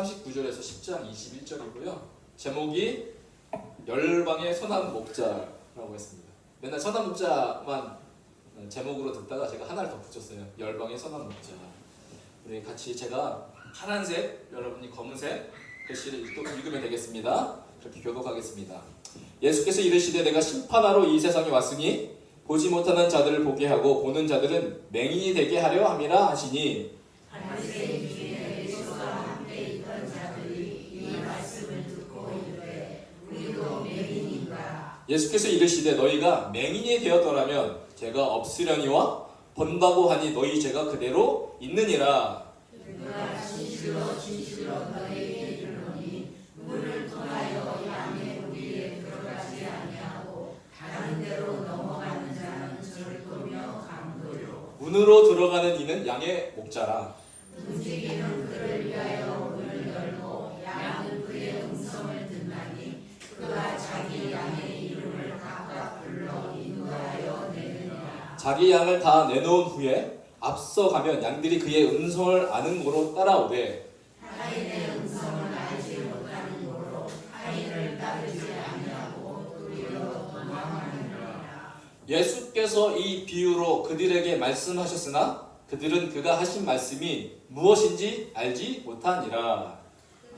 39절에서 10장 21절이고요. 제목이 열방의 선한 목자라고 했습니다. 맨날 선한 목자만 제목으로 듣다가 제가 하나를 더 붙였어요. 열방의 선한 목자. 우리 같이 제가 파란색, 여러분이 검은색 글씨를 읽으면 되겠습니다. 그렇게 교독하겠습니다. 예수께서 이르시되 내가 심판하러 이 세상에 왔으니 보지 못하는 자들을 보게 하고 보는 자들은 맹인이 되게 하려 함이라 하시니 바리새인 중에 예수와 함께 있던 자들이 이 말씀을 듣고 이르되 우리도 맹인인가. 예수께서 이르시되 너희가 맹인이 되었더라면 죄가 없으려니와 본다고 하니 너희 죄가 그대로 있느니라. 내가 진실로 진실로 너희에게 이르노니 문을 통하여 양의 무리에 들어가지 아니하고 다른 데로 넘어가는 자는 절도며 강도요. 문으로 들어가는 이는 양의 목자라. 움직이는 그를 위하여 문을 열고 양은 그의 음성을 듣나니 그가 자기 양의 이름을 각각 불러 인도하여 내느니라. 자기 양을 다 내놓은 후에 앞서 가면 양들이 그의 음성을 아는 고로 따라오되 타인의 음성을 알지 못하는 고로 타인을 따르지 아니하고 도리어 도망하느니라. 예수께서 이 비유로 그들에게 말씀하셨으나 그들은 그가 하신 말씀이 무엇인지 알지 못하니라.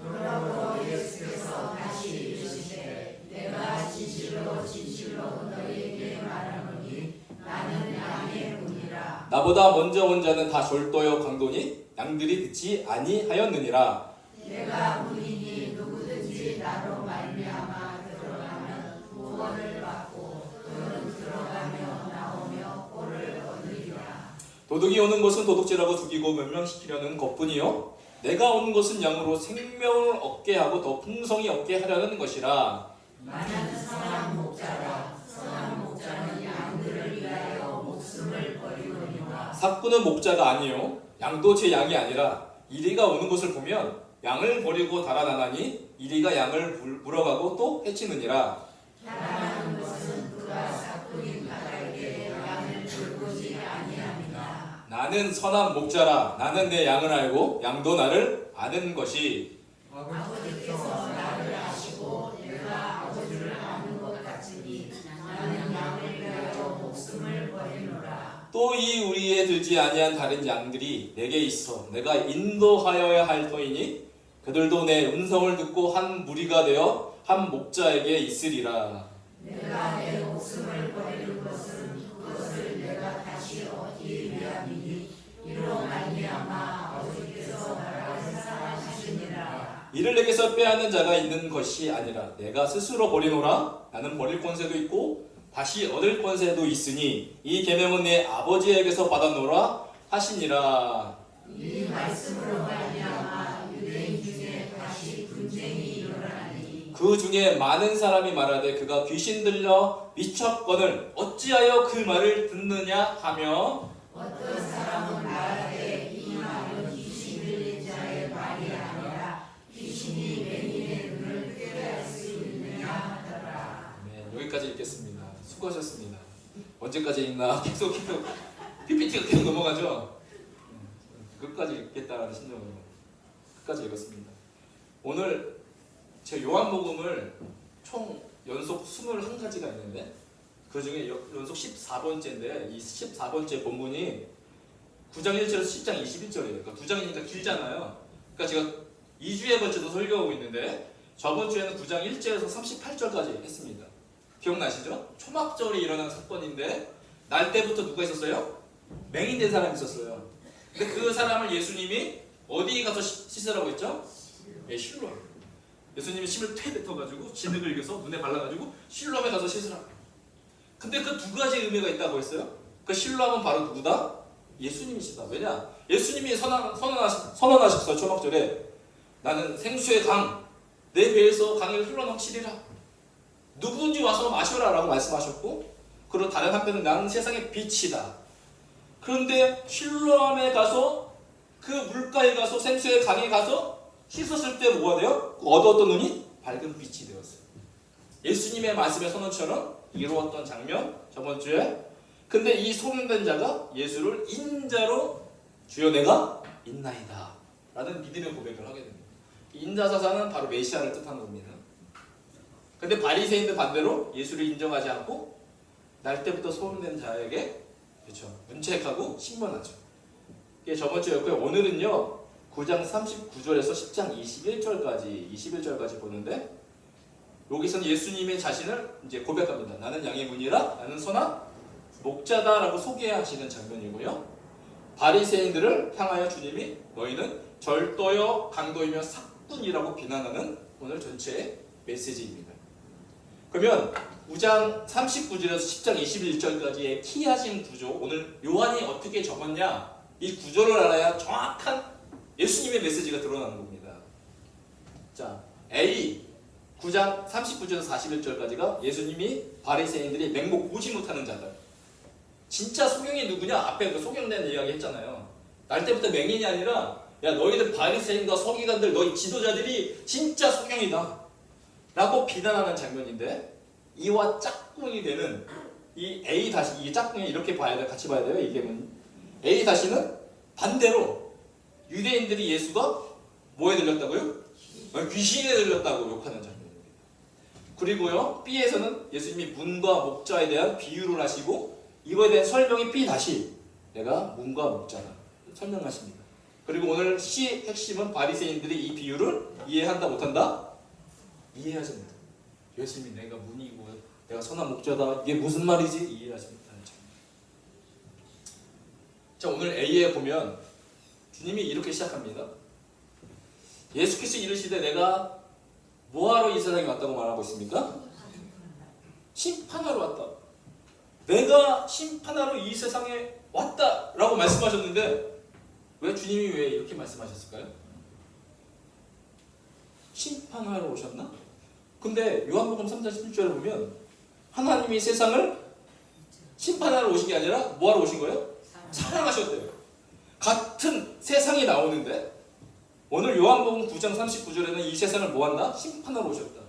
그러므로 예수께서 다시 이르시되 내가 진실로 진실로 너희에게 말하노니 나는 양의 문이라. 나보다 먼저 온 자는 다 졸도요 강도니 양들이 듣지 아니하였느니라. 내가 문이니 누구든지 나로 말미암아 들어가면 구원을 받고 그는 들어가며 나오며 꼴을 얻으리라. 도둑이 오는 것은 도둑질하고 죽이고 멸망시키려는 것뿐이요 내가 온 것은 양으로 생명을 얻게 하고 더 풍성히 얻게 하려는 것이라. 나는 선한 목자라. 선한 목자는 양들을 위하여 목숨을 버리거니와. 삭구는 목자가 아니요 양도 제 양이 아니라 이리가 오는 것을 보면 양을 버리고 달아나나니 이리가 양을 물어가고 또 해치느니라. 나라는 것은 그가 삭구인 나에게 양을 돌보지 아니함이나. 나는 선한 목자라. 나는 내 양을 알고 양도 나를 아는 것이. 아버지께서 나를 아시고 내가 아버지를 아는 것 같으니 나는 양을 위하여 목숨을 버리노라. 또 이 우리에 들지 아니한 다른 양들이 내게 있어 내가 인도하여야 할 터이니 그들도 내 음성을 듣고 한 무리가 되어 한 목자에게 있으리라. 내가 내 목숨을 버리는 것은 그것을 내가 다시 얻기 위함이니 이로 말미암아 아버지께서 나를 사랑하시니라. 이를 내게서 빼앗는 자가 있는 것이 아니라 내가 스스로 버리노라. 나는 버릴 권세도 있고 다시 얻을 권세도 있으니 이 계명은 내 아버지에게서 받아노라 하시니라. 이 말씀으로 말미암아 유대인 중에 다시 분쟁이 일어나니 그 중에 많은 사람이 말하되 그가 귀신 들려 미쳤거늘 어찌하여 그 말을 듣느냐 하며 어떤 사람은 말하되 이 말은 귀신 들린 자의 말이 아니라 귀신이 맹인의 눈을 뜨게 할 수 있느냐 하더라. 네, 여기까지 읽겠습니다. 수고하셨습니다. 언제까지 읽나 계속 PPT가 계속 넘어가죠. 끝까지 읽겠다라는 심정으로 끝까지 읽었습니다. 오늘 제 요한복음을 총 연속 21가지가 있는데 그 중에 연속 14번째인데 이 14번째 본문이 9장 1절에서 10장 21절이에요. 그러니까 2장이니까 길잖아요. 그러니까 제가 2주에 걸쳐서 설교하고 있는데 저번 주에는 9장 1절에서 38절까지 했습니다. 기억나시죠? 초막절이 일어난 사건인데 날 때부터 누가 있었어요? 맹인된 사람이 있었어요. 근데 그 사람을 예수님이 어디 가서 씻으라고 했죠? 예, 실로암. 예수님이 침을 퇴 뱉어가지고 진흙을 이겨서 눈에 발라가지고 실로암에 가서 씻으라. 근데 그 두 가지 의미가 있다고 했어요. 그 실로암은 바로 누구다? 예수님이시다. 왜냐? 예수님이 선언하셨어요. 초막절에 나는 생수의 강, 내 배에서 강이 흘러넘치리라. 누구든지 와서 마셔라 라고 말씀하셨고 그리고 다른 한편은 나는 세상의 빛이다. 그런데 실로암에 가서 그 물가에 가서 생수의 강에 가서 씻었을 때 뭐가 돼요? 어두웠던 눈이 밝은 빛이 되었어요. 예수님의 말씀의 선언처럼 이루었던 장면 저번 주에. 근데 이 소문된 자가 예수를 인자로 주여 내가 있나이다 라는 믿음의 고백을 하게 됩니다. 이 전자사사는 바로 메시아를 뜻하는 겁니다. 근데 바리새인들 반대로 예수를 인정하지 않고 날 때부터 소문낸 자에게 그렇죠. 문책하고 신문하죠. 이게 저번 주였고요. 오늘은요. 9장 39절에서 10장 21절까지 보는데 여기서는 예수님의 자신을 이제 고백합니다. 나는 양의 문이라 나는 선한 목자다라고 소개하시는 장면이고요. 바리새인들을 향하여 주님이 너희는 절도여 강도이며 삭군이라고 비난하는 오늘 전체의 메시지입니다. 그러면 9장 39절에서 10장 21절까지의 키하신 구조, 오늘 요한이 어떻게 적었냐, 이 구조를 알아야 정확한 예수님의 메시지가 드러나는 겁니다. 자, A 9장 39절에서 41절까지가 예수님이 바리새인들이 맹목 보지 못하는 자들. 진짜 소경이 누구냐? 앞에 그 소경된 이야기 했잖아요. 날 때부터 맹인이 아니라 야 너희들 바리새인과 서기관들 너희 지도자들이 진짜 소경이다 라고 비난하는 장면인데, 이와 짝꿍이 되는 이 A 다시 이 짝꿍이 이렇게 봐야 돼, 같이 봐야 돼요. 이게 A 다시는 반대로 유대인들이 예수가 뭐에 들렸다고요? 귀신에 들렸다고 욕하는 장면입니다. 그리고요 B에서는 예수님이 문과 목자에 대한 비유를 하시고 이거에 대한 설명이 B 다시 내가 문과 목자다 설명하십니다. 그리고 오늘 C 핵심은 바리새인들이 이 비유를 이해한다 못한다? 이해하십니다. 예수님이 내가 문이고 내가 선한 목자다 이게 무슨 말이지? 이해하지 못하는 장면. 자, 오늘 A에 보면 주님이 이렇게 시작합니다. 예수께서 이르시되 내가 뭐하러 이 세상에 왔다고 말하고 있습니까? 심판하러 왔다. 내가 심판하러 이 세상에 왔다라고 말씀하셨는데 왜 주님이 왜 이렇게 말씀하셨을까요? 심판하러 오셨나? 근데 요한복음 3장 11절에 보면 하나님이 세상을 심판하러 오신 게 아니라 뭐하러 오신 거예요? 사랑하셨대요. 같은 세상이 나오는데 오늘 요한복음 9장 39절에는 이 세상을 뭐한다? 심판하러 오셨다.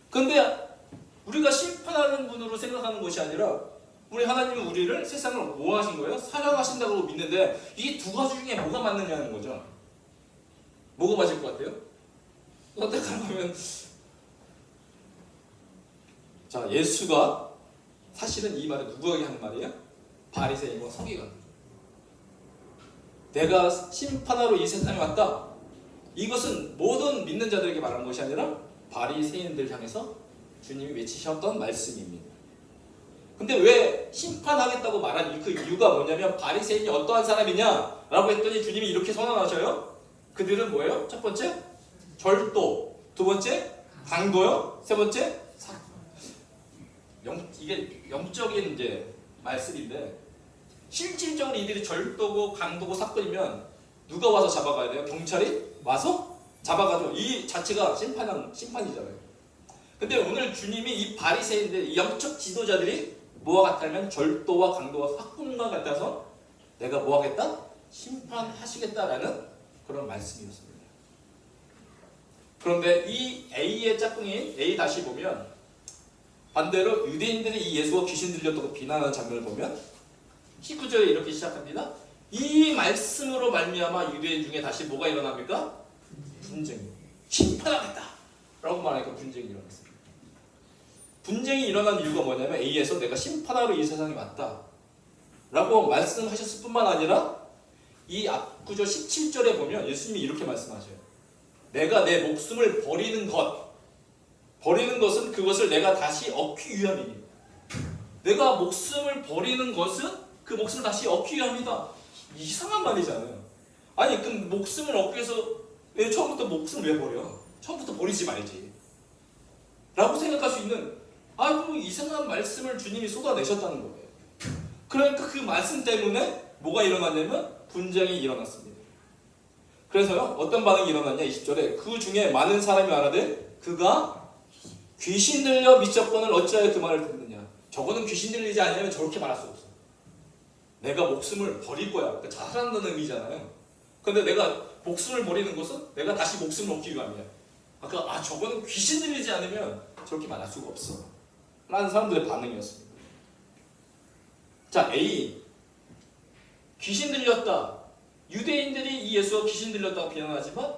근데 우리가 심판하는 분으로 생각하는 것이 아니라 우리 하나님은 우리를 세상을 뭐 하신 거예요? 사랑하신다고 믿는데 이 두 가지 중에 뭐가 맞느냐는 거죠. 뭐가 맞을 것 같아요? 선택하면 자, 예수가 사실은 이 말을 누구에게 하는 말이에요? 바리새인과 서기관. 내가 심판하러 이 세상에 왔다. 이것은 모든 믿는 자들에게 말하는 것이 아니라 바리새인들 향해서 주님이 외치셨던 말씀입니다. 근데 왜 심판하겠다고 말한 그 이유가 뭐냐면 바리새인이 어떠한 사람이냐 라고 했더니 주님이 이렇게 선언하셔요. 그들은 뭐예요? 첫 번째 절도, 두 번째 강도요, 세 번째 이게 영적인 이제 말씀인데 실질적으로 이들이 절도고 강도고 사건이면 누가 와서 잡아가야 돼요? 경찰이 와서 잡아가죠. 이 자체가 심판이잖아요. 근데 오늘 주님이 이 바리새인들, 이 영적 지도자들이 뭐와 같다면 절도와 강도와 사건과 같아서 내가 뭐 하겠다? 심판하시겠다라는 그런 말씀이었습니다. 그런데 이 A의 짝꿍인 A 다시 보면 반대로 유대인들이 이 예수가 귀신 들렸다고 비난하는 장면을 보면 19절에 이렇게 시작합니다. 이 말씀으로 말미암아 유대인 중에 다시 뭐가 일어납니까? 분쟁이. 심판하겠다 라고 말하니까 분쟁이 일어났습니다. 분쟁이 일어난 이유가 뭐냐면 A에서 내가 심판하러 이 세상에 왔다 라고 말씀하셨을 뿐만 아니라 이 앞구절 17절에 보면 예수님이 이렇게 말씀하셔요. 내가 내 목숨을 버리는 것은 그것을 내가 다시 얻기 위함이니. 내가 목숨을 버리는 것은 그 목숨을 다시 얻기 위함이다. 이상한 말이잖아요. 아니 그 목숨을 얻기 위해서 왜 처음부터 목숨을 왜 버려? 처음부터 버리지 말지 라고 생각할 수 있는 아주 이상한 말씀을 주님이 쏟아내셨다는 거예요. 그러니까 그 말씀 때문에 뭐가 일어났냐면 분쟁이 일어났습니다. 그래서요 어떤 반응이 일어났냐 20절에 그 중에 많은 사람이 말하되 그가 귀신 들려 미쳤거늘 어찌하여 그 말을 듣느냐. 저거는 귀신 들리지 않으면 저렇게 말할 수 없어. 내가 목숨을 버릴 거야. 그러니까 자살한다는 의미잖아요. 근데 내가 목숨을 버리는 것은 내가 다시 목숨을 얻기 위함이야. 아까 저거는 귀신 들리지 않으면 저렇게 말할 수가 없어 라는 사람들의 반응이었습니다. 자, A 귀신 들렸다. 유대인들이 이 예수가 귀신 들렸다고 비난하지만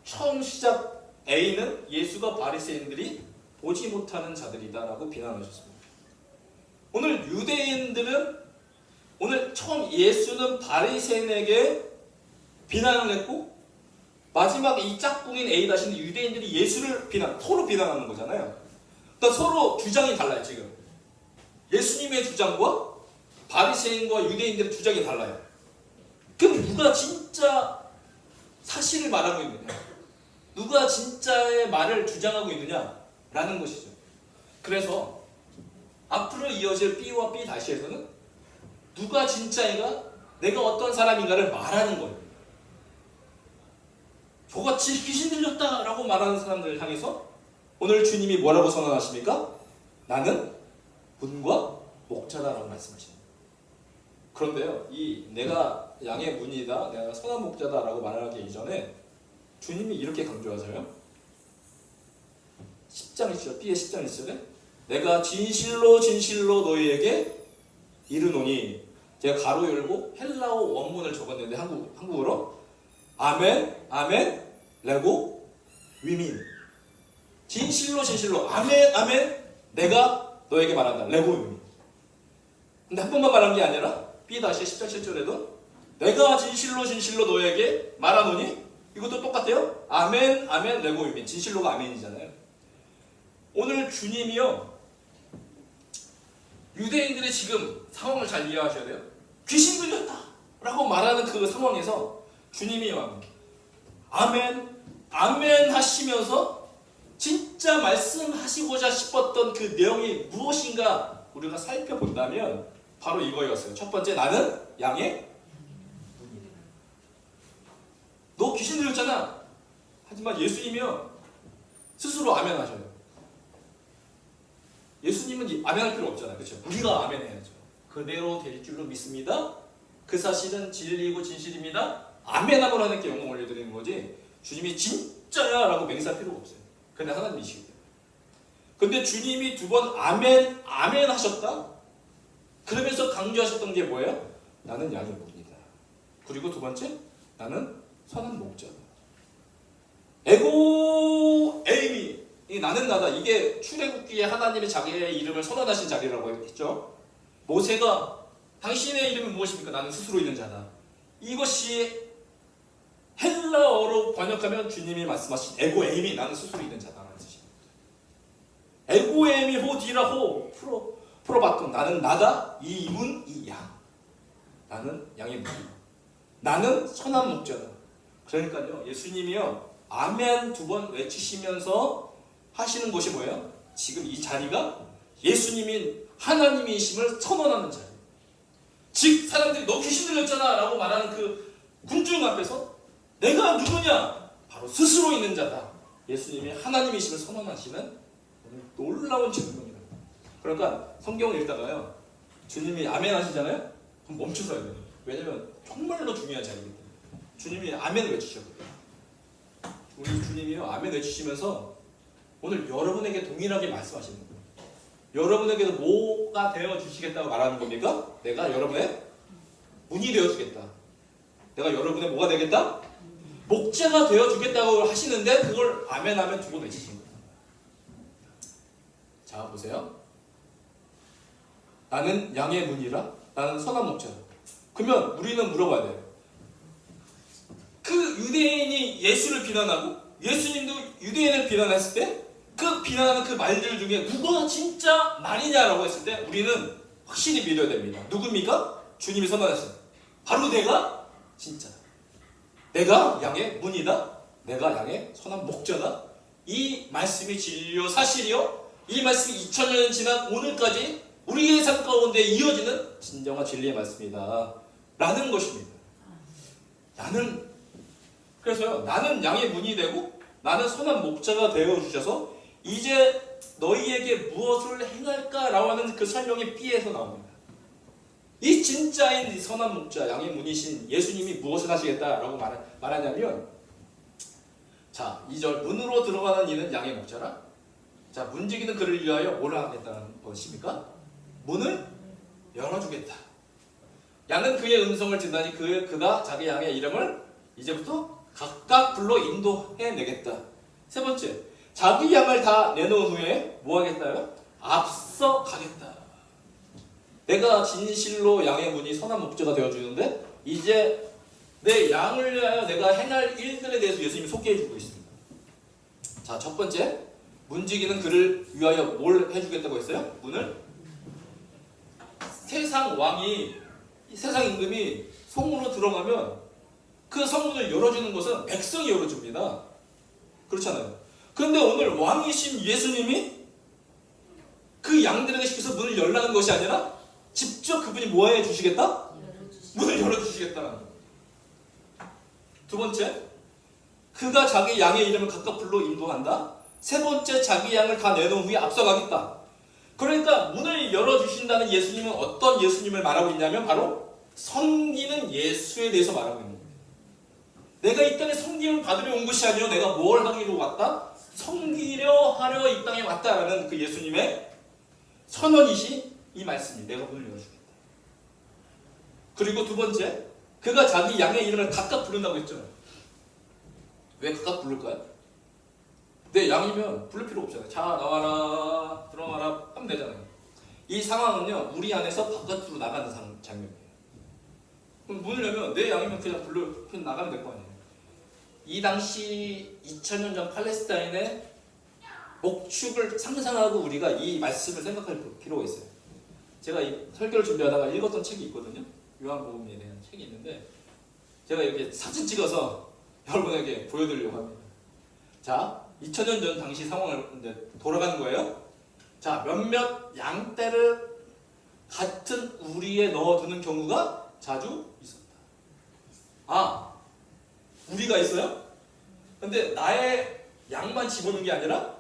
처음 시작 A는 예수가 바리새인들이 보지 못하는 자들이다라고 비난하셨습니다. 오늘 유대인들은 오늘 처음 예수는 바리새인에게 비난을 했고 마지막 이 짝꿍인 A 다시는 유대인들이 예수를 서로 비난하는 거잖아요. 그러니까 서로 주장이 달라요. 지금 예수님의 주장과 바리새인과 유대인들의 주장이 달라요. 그럼 누가 진짜 사실을 말하고 있느냐? 누가 진짜의 말을 주장하고 있느냐라는 것이죠. 그래서 앞으로 이어질 B와 B 다시에서는 누가 진짜인가, 내가 어떤 사람인가를 말하는 거예요. 저같이 귀신 들렸다라고 말하는 사람들을 향해서 오늘 주님이 뭐라고 선언하십니까? 나는 문과 목자다라고 말씀하십니다. 그런데요, 이 내가 양의 문이다, 내가 선한 목자다라고 말하기 이전에 주님이 이렇게 강조하세요. 10장 1절, B의 10장 1절에 내가 진실로 진실로 너희에게 이르노니, 제가 가로 열고 헬라어 원문을 적었는데 한국어로 아멘, 아멘, 레고, 위민. 진실로 진실로 아멘, 아멘, 내가 너에게 말한다. 레고, 위민. 근데 한 번만 말한 게 아니라 B 다시 10장 7절에도 내가 진실로 진실로 너에게 말하노니, 이것도 똑같아요. 아멘, 아멘, 레고, 위민. 진실로가 아멘이잖아요. 오늘 주님이요, 유대인들의 지금 상황을 잘 이해하셔야 돼요. 귀신 들렸다 라고 말하는 그 상황에서 주님이요, 아멘, 아멘 하시면서 진짜 말씀하시고자 싶었던 그 내용이 무엇인가 우리가 살펴본다면 바로 이거였어요. 첫 번째, 나는 양의 문이다. 너 귀신 들렸잖아. 하지만 예수님이요, 스스로 아멘 하셔요. 예수님은 아멘할 필요 없잖아요. 그렇죠? 우리가 아멘해야죠. 그대로 될 줄로 믿습니다. 그 사실은 진리이고 진실입니다. 아멘하고 하나님께 영광 올려드리는 거지, 주님이 진짜야 라고 맹세할 필요가 없어요. 근데 하나님이시기 때문에. 근데 주님이 두 번 아멘, 아멘 하셨다? 그러면서 강조하셨던 게 뭐예요? 나는 양의 문이다. 그리고 두 번째, 나는 선한 목자다. 에고 에이미, 이 나는 나다. 이게 출애굽기에 하나님이 자기의 이름을 선언하신 자리라고 했죠. 모세가 당신의 이름이 무엇입니까? 나는 스스로 있는 자다. 이것이 헬라어로 번역하면 주님이 말씀하신 에고 에이미, 나는 스스로 있는 자다라는 뜻입니다. 에고 에이미 호디라호 프로바톤, 나는 나다. 이 문, 이 양. 나는 양의 문. 나는 선한 목자다. 그러니까요, 예수님이요, 아멘 두 번 외치시면서 하시는 것이 뭐예요? 지금 이 자리가 예수님이 하나님이심을 선언하는 자리. 즉 사람들이 너 귀신 들렸잖아 라고 말하는 그 군중 앞에서 내가 누구냐? 바로 스스로 있는 자다. 예수님이 하나님이심을 선언하시는 놀라운 증명이다. 그러니까 성경을 읽다가요, 주님이 아멘 하시잖아요? 그럼 멈춰서야 돼요. 왜냐면 정말로 중요한 자리이기 때문에. 주님이 아멘 외치셨거든요. 우리 주님이요, 아멘 외치시면서 오늘 여러분에게 동일하게 말씀하시는 거예요. 여러분에게도 뭐가 되어 주시겠다고 말하는 겁니까? 내가 여러분의 문이 되어 주겠다. 내가 여러분의 뭐가 되겠다? 목자가 되어 주겠다고 하시는데 그걸 아멘 하면 두 번 외치신 거예요. 자, 보세요. 나는 양의 문이라, 나는 선한 목자다. 그러면 우리는 물어봐야 돼요. 그 유대인이 예수를 비난하고 예수님도 유대인을 비난했을 때 그 비난하는 그 말들 중에 누가 진짜 말이냐라고 했을 때 우리는 확실히 믿어야 됩니다. 누굽니까? 주님이 선언하신 바로 내가 진짜다. 내가 양의 문이다. 내가 양의 선한 목자다. 이 말씀이 진리요 사실이요, 이 말씀이 2000년 지난 오늘까지 우리의 삶 가운데 이어지는 진정한 진리의 말씀이다 라는 것입니다. 그래서요, 나는 양의 문이 되고 나는 선한 목자가 되어 주셔서 이제 너희에게 무엇을 행할까라고 하는 그 설명이 B에서 나옵니다. 이 진짜인 이 선한 목자, 양의 문이신 예수님이 무엇을 하시겠다라고 말하냐면, 자, 2절, 문으로 들어가는 이는 양의 목자라. 자, 문지기는 그를 위하여 뭐라 하겠다는 것입니까? 문을 열어주겠다. 양은 그의 음성을 듣나니 그가 자기 양의 이름을 이제부터 각각 불러 인도해내겠다. 세 번째, 자기 양을 다 내놓은 후에 뭐 하겠다요? 앞서 가겠다. 내가 진실로 양의 문이 선한 목자가 되어주는데 이제 내 양을 위하여 내가 행할 일들에 대해서 예수님이 소개해주고 있습니다. 자, 첫 번째, 문지기는 그를 위하여 뭘 해주겠다고 했어요? 문을? 세상 왕이, 세상 임금이 성문으로 들어가면 그 성문을 열어주는 것은 백성이 열어줍니다. 그렇잖아요. 그런데 오늘 왕이신 예수님이 그 양들에게 시켜서 문을 열라는 것이 아니라 직접 그분이 뭐 해주시겠다? 문을 열어주시겠다는. 두 번째, 그가 자기 양의 이름을 각각 불러 인도한다. 세 번째, 자기 양을 다 내놓은 후에 앞서가겠다. 그러니까 문을 열어주신다는 예수님은 어떤 예수님을 말하고 있냐면 바로 섬기는 예수에 대해서 말하고 있는 거예요. 내가 이 땅에 섬김을 받으려 온 것이 아니요 내가 뭘 하기로 왔다? 섬기려 하려 이 땅에 왔다라는 그 예수님의 선언이시 이 말씀이 내가 문을 열어주겠다. 그리고 두 번째, 그가 자기 양의 이름을 각각 부른다고 했죠. 왜 각각 부를까요? 내 양이면 부를 필요 없잖아요. 자, 나와라, 들어가라 하면 되잖아요. 이 상황은요, 우리 안에서 바깥으로 나가는 장면이에요. 그럼 문을 열면 내 양이면 그냥 나가면 될 거 아니에요. 이 당시 2000년 전 팔레스타인의 목축을 상상하고 우리가 이 말씀을 생각할 필요가 있어요. 제가 이 설교를 준비하다가 읽었던 책이 있거든요. 요한복음에 대한 책이 있는데 제가 이렇게 사진 찍어서 여러분에게 보여드리려고 합니다. 자, 2000년 전 당시 상황을 이제 돌아가는 거예요. 자, 몇몇 양떼를 같은 우리에 넣어두는 경우가 자주 있었다. 아, 우리가 있어요? 근데 나의 양만 집어넣는 게 아니라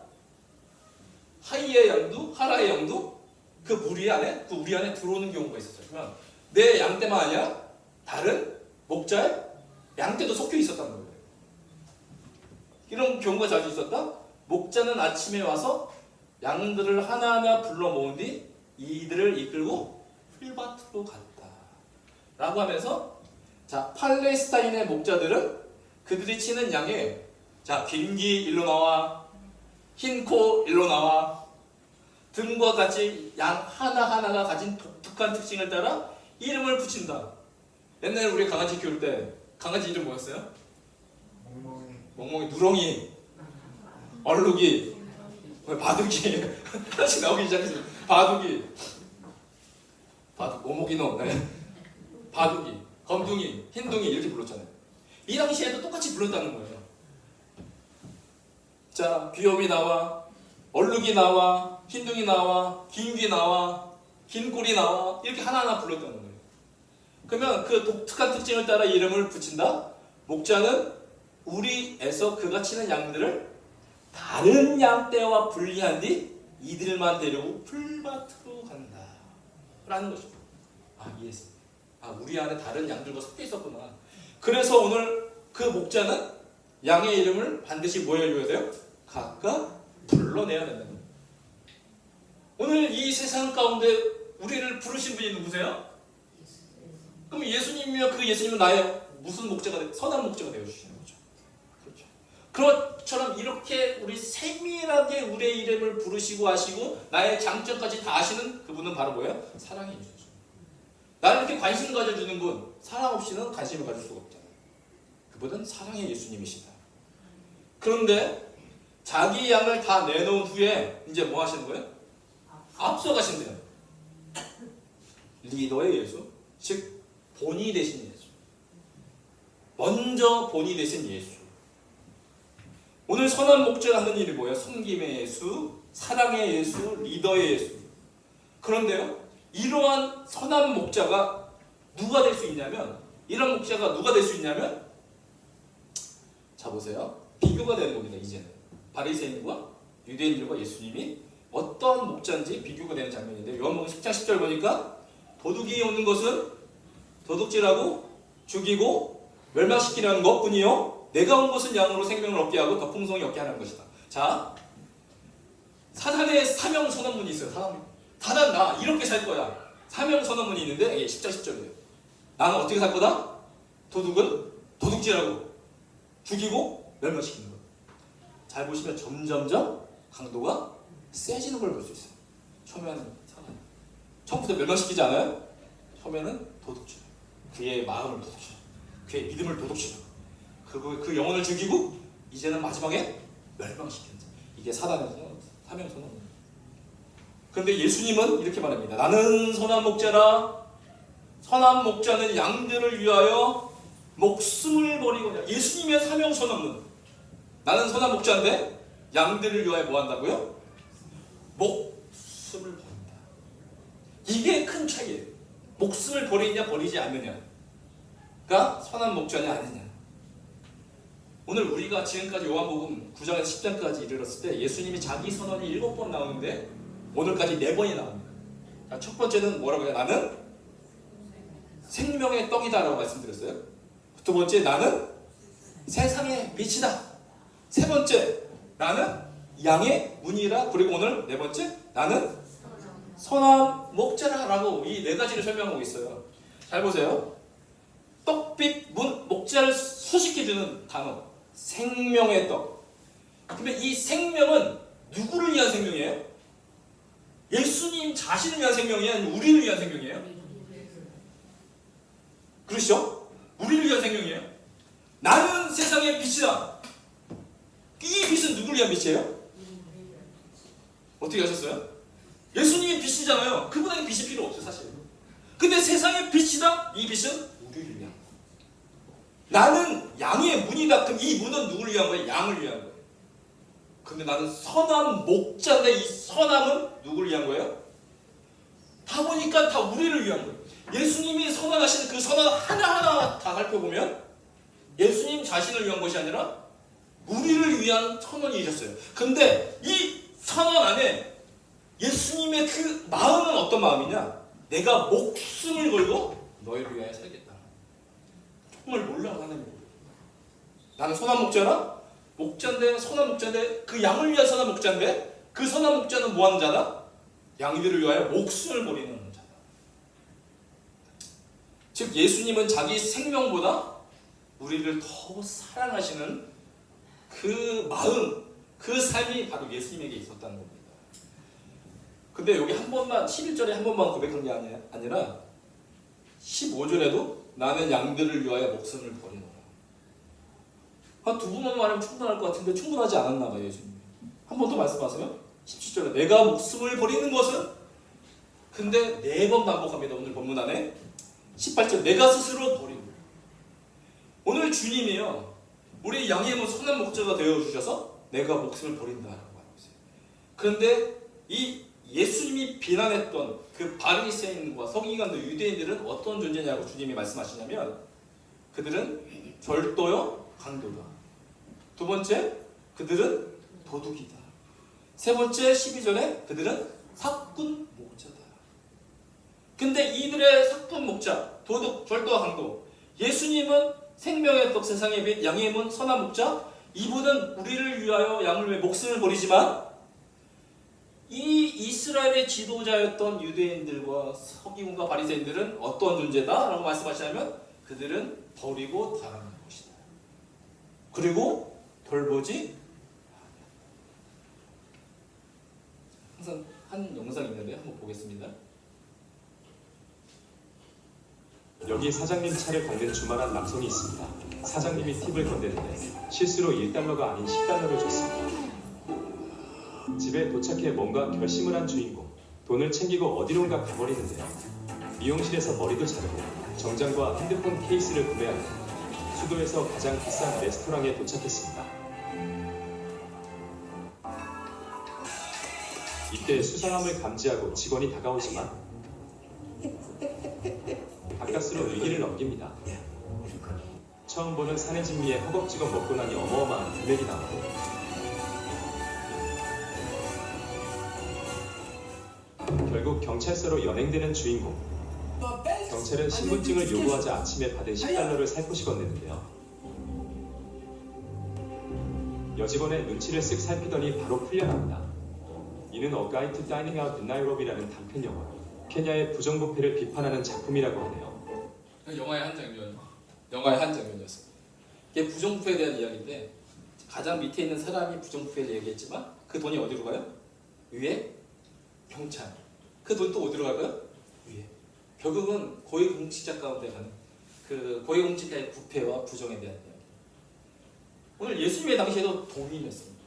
하이의 양도 하라의 양도 그 우리 안에 들어오는 경우가 있었어요. 그러면 내 양떼만 아니라 다른 목자의 양떼도 섞여 있었다는 거예요. 이런 경우가 자주 있었다. 목자는 아침에 와서 양들을 하나하나 불러 모은 뒤 이들을 이끌고 풀밭으로 갔다 라고 하면서, 자, 팔레스타인의 목자들은 그들이 치는 양에, 자, 긴 귀 일로 나와, 흰 코 일로 나와, 등과 같이 양 하나하나가 가진 독특한 특징을 따라 이름을 붙인다. 옛날에 우리 강아지 키울 때 강아지 이름 뭐였어요? 멍멍이, 누렁이, 얼룩이, 바둑이 하나씩 나오기 시작했어요. 바둑이, 오목이노, 네. 바둑이, 검둥이, 흰둥이 이렇게 불렀잖아요. 이 당시에도 똑같이 불렀다는 거예요. 자, 귀염이 나와, 얼룩이 나와, 흰둥이 나와, 긴 귀 나와, 긴 꼬리 나와, 이렇게 하나하나 불렀다는 거예요. 그러면 그 독특한 특징을 따라 이름을 붙인다. 목자는 우리에서 그가 치는 양들을 다른 양떼와 분리한 뒤 이들만 데리고 풀밭으로 간다 라는 것이죠. 아, 이해했습니다. 아, 우리 안에 다른 양들과 섞여 있었구나. 그래서 오늘 그 목자는 양의 이름을 반드시 뭐 해줘야 돼요? 각각 불러내야 된다는 거예요. 오늘 이 세상 가운데 우리를 부르신 분이 누구세요? 그럼 예수님이며 그 예수님은 나의 무슨 목자가 선한 목자가 되어주시는 거죠. 그렇죠. 그것처럼 이렇게 우리 세밀하게 우리의 이름을 부르시고 하시고 나의 장점까지 다 아시는 그분은 바로 뭐예요? 사랑의 예수죠. 나를 이렇게 관심 가져주는 분, 사랑 없이는 관심을 가질 수가 없잖아요. 그분은 사랑의 예수님이시다. 그런데 자기 양을 다 내놓은 후에 이제 뭐 하시는 거예요? 앞서가신대요. 리더의 예수, 즉 본이 되신 예수. 먼저 본이 되신 예수. 오늘 선한 목자가 하는 일이 뭐예요? 섬김의 예수, 사랑의 예수, 리더의 예수. 그런데요, 이러한 선한 목자가 누가 될 수 있냐면, 이런 목자가 누가 될 수 있냐면, 자 보세요. 비교가 되는 겁니다. 이제는 바리새인과 유대인들과 예수님이 어떤 목자인지 비교가 되는 장면인데, 요한복음 10장 10절 보니까 도둑이 오는 것은 도둑질하고 죽이고 멸망시키려는 것뿐이요 내가 온 것은 양으로 생명을 얻게 하고 더 풍성히 얻게 하는 것이다. 자, 사단의 사명 선언문이 있어요. 사단 나 이렇게 살 거야. 사명 선언문이 있는데 이게 10장 10절이에요. 나는 어떻게 살 거다? 도둑은 도둑질하고 죽이고 멸망시키는 것. 잘 보시면 점점점 강도가 세지는 걸 볼 수 있어요. 처음에는 사람, 처음부터 멸망시키지 않아요? 처음에는 도둑질, 그의 마음을 도둑질, 그의 믿음을 도둑질, 그 영혼을 죽이고 이제는 마지막에 멸망시키는 자. 이게 사단의 사명 선언. 그런데 예수님은 이렇게 말합니다. 나는 선한 목자라. 선한 목자는 양들을 위하여 목숨을 버리거냐. 예수님의 사명 선언은 나는 선한 목자인데 양들을 위하여 뭐 한다고요? 목숨을 버린다. 이게 큰 차이예요. 목숨을 버리냐 버리지 않느냐가 선한 목자냐 아니냐. 오늘 우리가 지금까지 요한복음 9장에서 10장까지 이르렀을 때 예수님이 자기 선언이 7번 나오는데 오늘까지 4번이 나옵니다. 자, 첫 번째는 뭐라고 해요? 나는 생명의 떡이다 라고 말씀드렸어요. 두 번째, 나는 세상의 빛이다. 세 번째, 나는 양의 문이라. 그리고 오늘 네 번째, 나는 선한 목자라 라고 이 4가지를 설명하고 있어요. 잘 보세요. 떡빛 문 목자를 수식해주는 단어, 생명의 떡. 그러면 이 생명은 누구를 위한 생명이에요? 예수님 자신을 위한 생명이에요? 아니면 우리를 위한 생명이에요? 그렇죠? 우리를 위한 생명이에요. 나는 세상의 빛이다. 이 빛은 누구를 위한 빛이에요? 어떻게 하셨어요? 예수님이 빛이잖아요. 그분에게 빛이 필요 없어요, 사실. 근데 세상의 빛이다? 이 빛은 우리를 위한. 나는 양의 문이다. 그럼 이 문은 누구를 위한 거예요? 양을 위한 거예요. 근데 나는 선한 목자인데 이 선함은 누구를 위한 거예요? 다 보니까 다 우리를 위한 거예요. 예수님이 선언하시는 그 선언 하나하나 다 살펴보면 예수님 자신을 위한 것이 아니라 우리를 위한 선언이셨어요. 근데 이 선언 안에 예수님의 그 마음은 어떤 마음이냐? 내가 목숨을 걸고 너희를 위하여 살겠다. 정말 놀라운 하나님이에요. 나는 선한 목자라? 목자인데, 선한 목자인데, 그 양을 위한 선한 목자인데, 그 선한 목자는 뭐 하는 자다? 양들을 위하여 목숨을 버리는 자다. 즉 예수님은 자기 생명보다 우리를 더 사랑하시는 그 마음, 그 삶이 바로 예수님에게 있었다는 겁니다. 근데 여기 한 번만, 11절에 한 번만 고백한 게 아니라 15절에도 나는 양들을 위하여 목숨을 버리노라. 한 두 번만 말하면 충분할 것 같은데 충분하지 않았나 봐요, 예수님. 한 번 더 말씀하세요. 17절에 내가 목숨을 버리는 것은, 근데 4번 반복합니다. 오늘 본문 안에 18절 내가 스스로 버리고. 오늘 주님이요, 우리 양의 선한 목자가 되어주셔서 내가 목숨을 버린다라고 하고 있어요. 그런데 이 예수님이 비난했던 그 바리새인과 서기관들, 유대인들은 어떤 존재냐고 주님이 말씀하시냐면 그들은 절도요, 강도다. 두 번째, 그들은 도둑이다. 세 번째, 12절에 그들은 사꾼 목자다. 근데 이들의 사꾼 목자, 도둑, 절도와 강도, 예수님은 생명의 떡, 세상의 빛, 양의 문, 선한 목자, 이분은 우리를 위하여 양을 위해 목숨을 버리지만 이 이스라엘의 지도자였던 유대인들과 서기관과 바리새인들은 어떤 존재다? 라고 말씀하시냐면 그들은 버리고 달아난 것이다. 그리고 돌보지 항상 한 영상이 있는데 한번 보겠습니다. 여기 사장님 차를 밟는 주말한 남성이 있습니다. 사장님이 팁을 건네는데 실수로 1달러가 아닌 10달러를 줬습니다. 집에 도착해 뭔가 결심을 한 주인공. 돈을 챙기고 어디론가 가버리는데요. 미용실에서 머리도 자르고 정장과 핸드폰 케이스를 구매하고 수도에서 가장 비싼 레스토랑에 도착했습니다. 이때 수상함을 감지하고 직원이 다가오지만 가까스로 위기를 넘깁니다. 처음 보는 사내 진미에 허겁지겁 먹고 나니 어마어마한 금액이 나오고 결국 경찰서로 연행되는 주인공. 경찰은 신분증을 요구하자 아침에 받은 10달러를 살포시 건네는데요. 여직원의 눈치를 쓱 살피더니 바로 풀려납니다. 이는 A Guide to Dining Out in Nairobi라는 단편 영화, 케냐의 부정부패를 비판하는 작품이라고 하네요. 영화의 한 장면이었어요. 이게 부정부패에 대한 이야기인데 가장 밑에 있는 사람이 부정부패를 얘기했지만 그 돈이 어디로 가요? 위에 경찰. 그 돈 또 어디로 갈까요? 위에. 결국은 고위공직자 가운데 가는 그 고위공직자의 부패와 부정에 대한 이야기. 오늘 예수님의 당시에도 동일했습니다.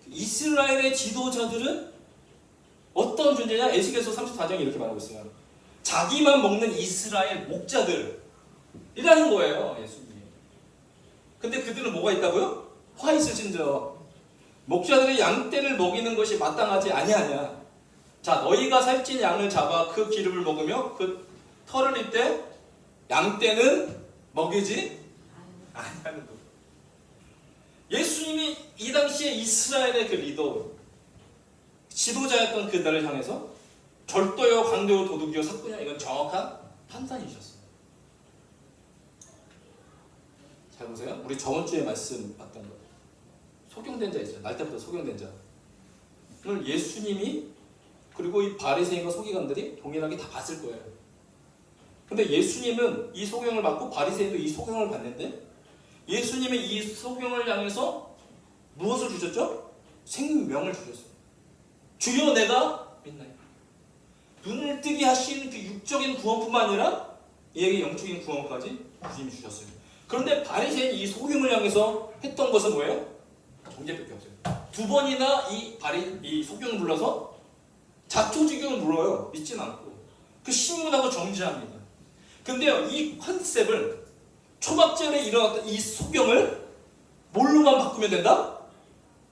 이스라엘의 지도자들은 어떤 존재냐? 에스겔서 34장에 이렇게 말하고 있어요. 자기만 먹는 이스라엘 목자들이라는 거예요, 예수님이. 근데 그들은 뭐가 있다고요? 화 있을진저 목자들의 양떼를 먹이는 것이 마땅하지 아니하냐. 자, 너희가 살찐 양을 잡아 그 기름을 먹으며 그 털을 입되 양떼는 먹이지 아니하는 것. 예수님이 이 당시에 이스라엘의 그 리더, 지도자였던 그들을 향해서 절도요, 강도요, 도둑이요, 사꾼이요, 이건 정확한 판단이셨어요. 잘 보세요. 우리 저번 주에 말씀 봤던 거. 소경된 자 있죠. 날 때부터 소경된 자. 오늘 예수님이 그리고 이 바리새인과 서기관들이 동일하게 다 봤을 거예요. 근데 예수님은 이 소경을 받고 바리새인도 이 소경을 받는데 예수님이 이 소경을 향해서 무엇을 주셨죠? 생명을 주셨어요. 주여 내가 믿나요? 눈을 뜨게 하신 그 육적인 구원뿐만 아니라 이에게 영적인 구원까지 주님이 주셨어요. 그런데 바리새인이 이 소경을 향해서 했던 것은 뭐예요? 정죄밖에 없어요. 두 번이나 이 소경을 불러서 자초지경을 물어요. 믿진 않고 그 신문하고 정죄합니다. 근데요, 이 컨셉을 초막절에 일어났던 이 소경을 뭘로만 바꾸면 된다?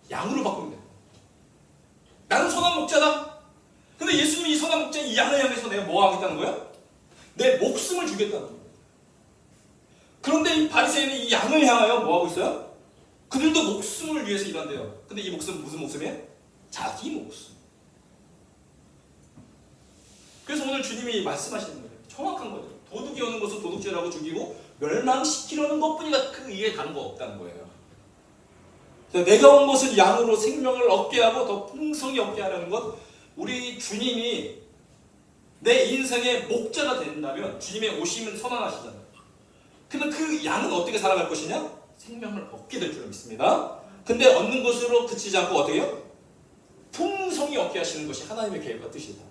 양으로 바꾸면 된다. 나는 선한 목자다. 근데 예수님이 이 선한 목자 이 양을 향해서 내가 뭐 하겠다는 거야? 내 목숨을 주겠다는 거야. 그런데 이 바리새인은 이 양을 향하여 뭐 하고 있어요? 그들도 목숨을 위해서 일한대요. 근데 이 목숨은 무슨 목숨이에요? 자기 목숨. 그래서 오늘 주님이 말씀하시는 거예요. 정확한 거죠. 도둑이 오는 것은 도둑질하고 죽이고 멸망시키려는 것뿐이가 그 이에 다른 거 없다는 거예요. 내가 온 것은 양으로 생명을 얻게 하고 더 풍성히 얻게 하려는 것. 우리 주님이 내 인생의 목자가 된다면 주님의 오심은 선언하시잖아요. 그러면 그 양은 어떻게 살아갈 것이냐? 생명을 얻게 될 줄 믿습니다. 근데 얻는 것으로 그치지 않고 어떻게 해요? 풍성히 얻게 하시는 것이 하나님의 계획과 뜻이다.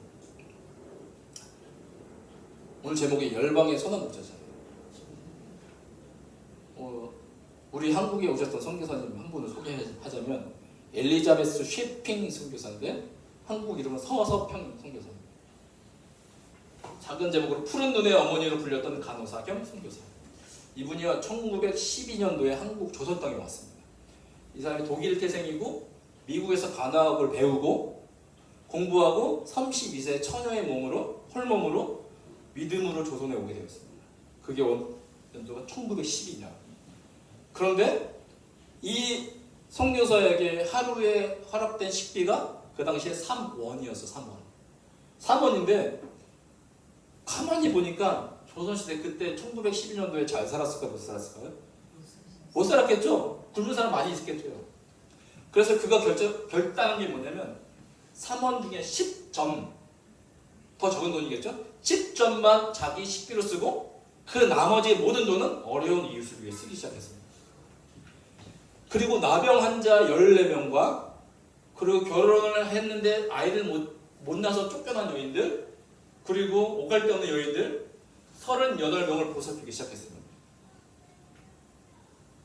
오늘 제목이 열방의 선한 목자잖아요. 우리 한국에 오셨던 선교사님 한 분을 소개하자면 엘리자베스 쉐핑 선교사인데 한국 이름은 서서평 선교사입니다. 작은 제목으로 푸른 눈의 어머니로 불렸던 간호사 겸 선교사. 이분이요 1912년도에 한국 조선 땅에 왔습니다. 이 사람이 독일 태생이고 미국에서 간호학을 배우고 공부하고 32세 처녀의 몸으로 헐몸으로 믿음으로 조선에 오게 되었습니다. 그게 연도가 1912년. 그런데 이 선교사에게 하루에 허락된 식비가 그 당시에 3원이었어. 3원인데 가만히 보니까 조선시대 그때 1912년도에 잘 살았을까요? 못 살았을까요? 못 살았겠죠? 굶은 사람 많이 있었겠죠. 그래서 그가 결단한 게 뭐냐면 3원 중에 10점, 더 적은 돈이겠죠? 10점만 자기 식비로 쓰고 그 나머지 모든 돈은 어려운 이웃을 위해 쓰기 시작했습니다. 그리고 나병 환자 14명과 그리고 결혼을 했는데 아이를 못 낳아서 쫓겨난 여인들, 그리고 오갈 데 없는 여인들 38명을 보살피기 시작했습니다.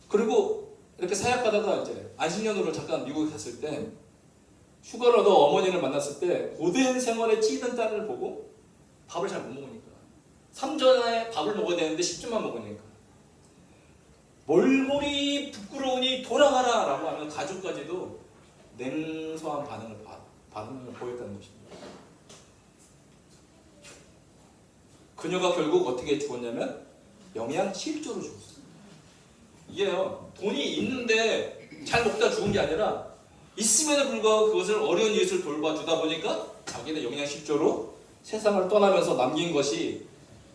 그리고 이렇게 사역하다가 이제 안식년으로 잠깐 미국에 갔을 때 휴가를 얻어 어머니를 만났을 때 고된 생활에 찌든 딸을 보고 밥을 잘 못 먹으니까 3전에 밥을 먹어야 되는데 10점만 먹으니까 몰골이 부끄러우니 돌아가라 라고 하면 가족까지도 냉소한 반응을 보였다는 것입니다. 그녀가 결국 어떻게 죽었냐면 영양실조로 죽었어요. 이게요, 돈이 있는데 잘 먹다 죽은 게 아니라 있음에도 불구하고 그것을 어려운 이웃을 돌봐주다 보니까 자기는 영양실조로 세상을 떠나면서 남긴 것이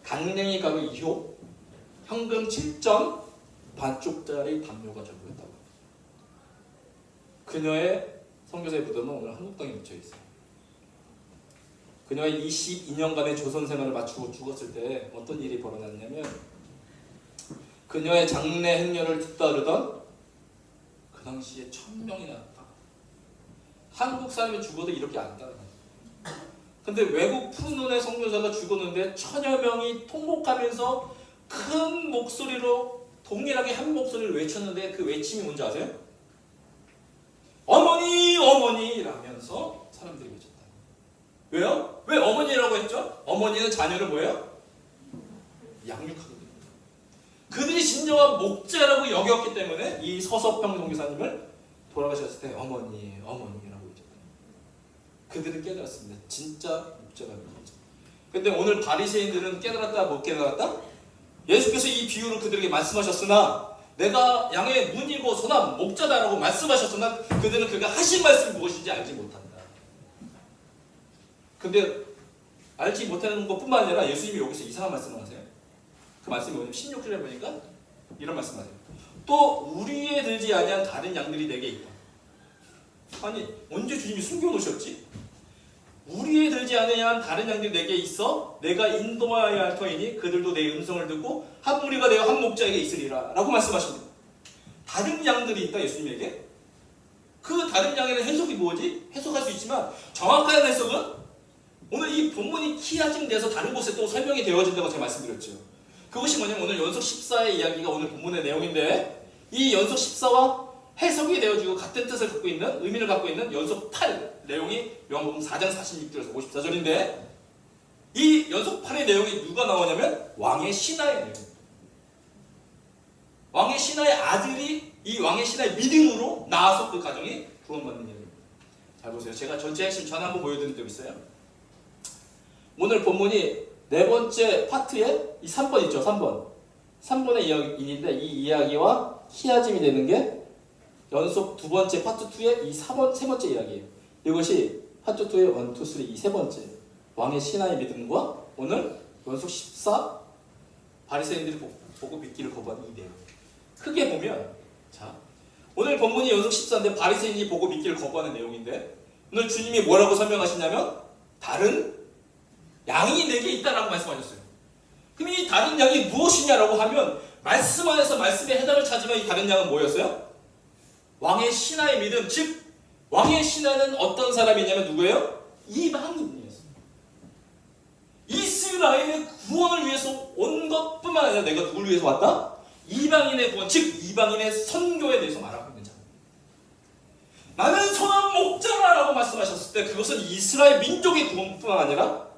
강냉이 가루 2호, 현금 7점, 반쪽짜리 담요가 전부였다고 합니다. 그녀의 선교사의 무덤은 오늘 한국 땅에 묻혀 있어요. 그녀의 22년간의 조선 생활을 마치고 죽었을 때 어떤 일이 벌어졌냐면 그녀의 장례 행렬을 뒤따르던 그 당시에 1000명이나 따라. 한국 사람이 죽어도 이렇게 안 따라가요. 근데 외국 푸른눈의 선교사가 죽었는데 1000여 명이 통곡하면서 큰 목소리로 동일하게 한 목소리를 외쳤는데 그 외침이 뭔지 아세요? 어머니 어머니 라면서 사람들이 외쳤다. 왜요? 왜 어머니라고 했죠? 어머니는 자녀를 뭐예요? 양육하거든요. 그들이 진정한 목자라고 여겼기 때문에 이 서서평 선교사님을 돌아가셨을 때 어머니 어머니라고 외쳤다. 그들은 깨달았습니다. 진짜 목자가 누구지. 근데 오늘 바리새인들은 깨달았다 못 깨달았다? 예수께서 이 비유로 그들에게 말씀하셨으나 내가 양의 문이고 소나 목자다라고 말씀하셨으나 그들은 그가 하신 말씀이 무엇인지 알지 못한다. 근데 알지 못하는 것뿐만 아니라 예수님이 여기서 이상한 말씀을 하세요. 그 말씀이 뭐냐면 16절에 보니까 이런 말씀하세요. 또 우리에 들지 아니한 다른 양들이 내게 있다. 아니 언제 주님이 숨겨놓으셨지? 우리에 들지 아니한 다른 양들이 내게 있어 내가 인도하여야 할 터이니 그들도 내 음성을 듣고 한 무리가 되어 한 목자에게 있으리라 라고 말씀하십니다. 다른 양들이 있다 예수님에게? 그 다른 양에는 해석이 뭐지? 해석할 수 있지만 정확한 해석은 오늘 이 본문이 키아징돼서 다른 곳에 또 설명이 되어진다고 제가 말씀드렸죠. 그것이 뭐냐면 오늘 연속 14의 이야기가 오늘 본문의 내용인데 이 연속 14와 해석이 되어지고 같은 뜻을 갖고 있는 의미를 갖고 있는 연속 8 내용이 요한복음 4장 46절에서 54절인데 이 연속 8의 내용이 누가 나오냐면 왕의 신하의 내용. 왕의 신하의 아들이 이 왕의 신하의 믿음으로 나와서 그 가정이 구원받는 내용입니다. 잘 보세요. 제가 전체 핵심 전 한번 보여드린 적 있어요. 오늘 본문이 네 번째 파트에 이 3번 있죠. 3번의 이야기인데 이 이야기와 키아짐이 되는 게 연속 두 번째 파트 2의 이 세 번째 이야기예요. 이것이 파트 2의 1, 2, 3 이 세 번째 왕의 신하의 믿음과 오늘 연속 14 바리새인들이 보고 믿기를 거부하는 이 내용. 크게 보면 자 오늘 본문이 연속 14인데 바리새인이 보고 믿기를 거부하는 내용인데 오늘 주님이 뭐라고 설명하시냐면 다른 양이 내게 있다라고 말씀하셨어요. 그럼 이 다른 양이 무엇이냐라고 하면 말씀 안에서 말씀의 해답을 찾으면 이 다른 양은 뭐였어요? 왕의 신하의 믿음, 즉 왕의 신하는 어떤 사람이냐면 누구예요? 이방인이었어요. 이스라엘의 구원을 위해서 온 것뿐만 아니라 내가 누굴 위해서 왔다? 이방인의 구원, 즉 이방인의 선교에 대해서 말하고 있는 자. 나는 선한 목자라고 말씀하셨을 때 그것은 이스라엘 민족의 구원뿐만 아니라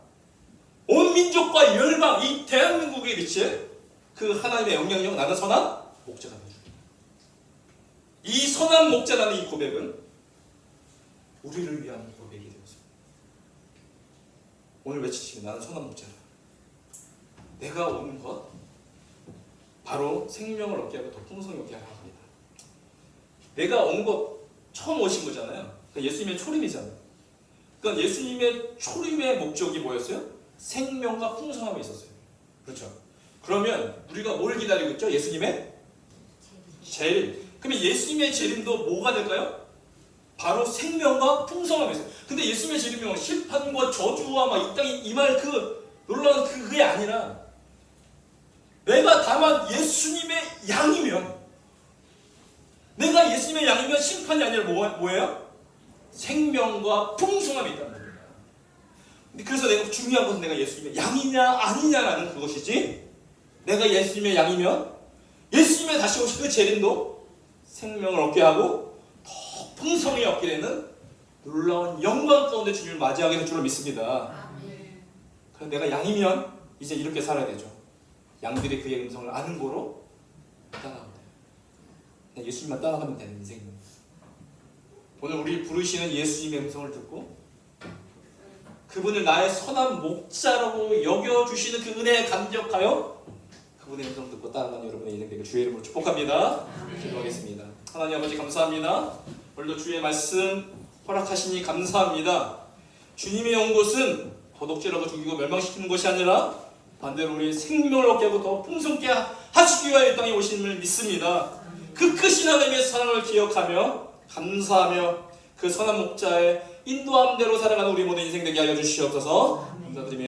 온 민족과 열방, 이 대한민국에 비친 그 하나님의 영향력, 나는 선한 목자다. 이 선한 목자라는 이 고백은 우리를 위한 고백이 되었습니다. 오늘 외치시면 나는 선한 목자다. 내가 온 것 바로 생명을 얻게 하고 더 풍성히 얻게 하려 합니다. 내가 온 것 처음 오신 거잖아요. 그러니까 예수님의 초림이잖아요. 그러니까 예수님의 초림의 목적이 뭐였어요? 생명과 풍성함이 있었어요. 그렇죠? 그러면 우리가 뭘 기다리고 있죠? 예수님의 재림. 그러면 예수님의 재림도 뭐가 될까요? 바로 생명과 풍성함이 있어요. 근데 예수님의 재림이 심판과 저주와 막 이 땅에 임할 그 놀라운 그게 아니라 내가 다만 예수님의 양이면 내가 예수님의 양이면 심판이 아니라 뭐예요? 생명과 풍성함이 있다는 겁니다. 그래서 내가 중요한 것은 내가 예수님의 양이냐 아니냐라는 그것이지 내가 예수님의 양이면 예수님의 다시 오실 그 재림도 생명을 얻게 하고 더 풍성히 얻게 되는 놀라운 영광 가운데 주님을 맞이하게 될 줄로 믿습니다. 그래서 내가 양이면 이제 이렇게 살아야 되죠. 양들이 그의 음성을 아는 거로 따라가면 돼요. 예수님만 따라가면 되는 인생입니다. 오늘 우리 부르시는 예수님의 음성을 듣고 그분을 나의 선한 목자라고 여겨주시는 그 은혜에 감격하여 그분의 음성 듣고 따라가는 여러분의 인생 되길 주의 이름으로 축복합니다. 기도하겠습니다. 하나님 아버지 감사합니다. 오늘도 주의 말씀 허락하시니 감사합니다. 주님이 온 것은 도둑질하고 죽이고 멸망시키는 것이 아니라 반대로 우리 생명을 얻게 하고 더 풍성케 하시기 위하여 이 땅에 오심을 믿습니다. 그 크신 하나님의 사랑을 기억하며 감사하며 그 선한 목자의 인도함대로 살아가는 우리 모든 인생 되게 하여 주시옵소서. 감사드리며